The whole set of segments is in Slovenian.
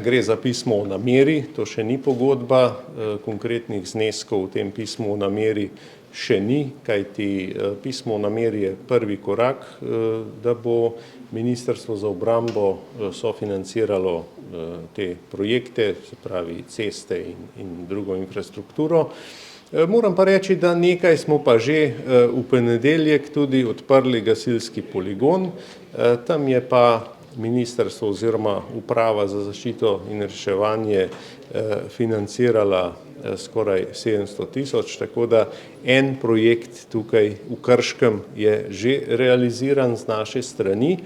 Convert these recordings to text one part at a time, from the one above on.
gre za pismo o nameri, to še ni pogodba, konkretnih zneskov v tem pismu o nameri še ni, kajti pismo o nameri je prvi korak, da bo Ministrstvo za obrambo sofinanciralo te projekte, se pravi ceste in drugo infrastrukturo. Moram pa reči, da nekaj smo pa že v ponedeljek tudi odprli gasilski poligon, tam je pa ministrstvo oziroma Uprava za zaščito in reševanje financirala skoraj 700 000, tako da en projekt tukaj v Krškem je že realiziran z naše strani.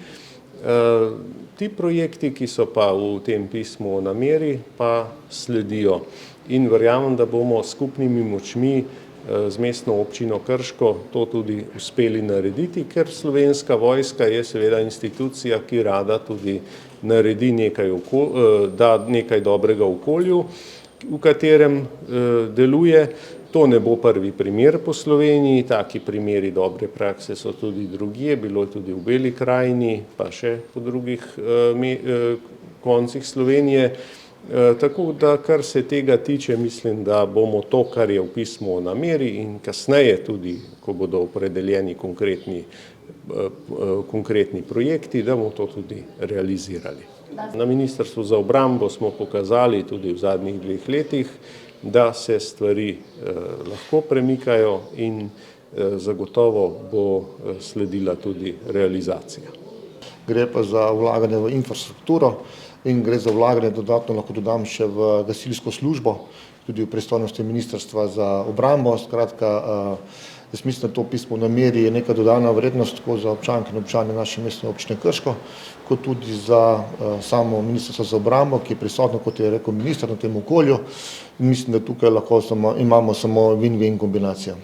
Ti projekti, ki so pa v tem pismu o nameri, pa sledijo in verjamem, da bomo s skupnimi močmi z mestno občino Krško to tudi uspeli narediti, ker Slovenska vojska je seveda institucija, ki rada tudi naredi nekaj, da nekaj dobrega okolju, v katerem deluje. To ne bo prvi primer po Sloveniji, taki primeri dobre prakse so tudi drugje, bilo je tudi v Beli krajini, pa še po drugih koncih Slovenije. Tako da, kar se tega tiče, mislim, da bomo to, kar je v pismu o nameri in kasneje tudi, ko bodo opredeljeni konkretni projekti, da bomo to tudi realizirali. Na Ministrstvu za obrambo smo pokazali tudi v zadnjih 2 letih, da se stvari lahko premikajo in zagotovo bo sledila tudi realizacija. Gre pa za vlaganje v infrastrukturo in gre za vlaganje, dodatno lahko dodam še v gasilsko službo, tudi v pristojnosti Ministrstva za obrambo. Skratka, jaz mislim, da to pismo o nameri je neka dodana vrednost tako za občanke in občane naše mestne občine Krško, kot tudi za samo Ministrstvo za obrambo, ki je prisotno, kot je rekel minister, na tem okolju. In mislim, da tukaj lahko imamo samo win-win kombinacijo.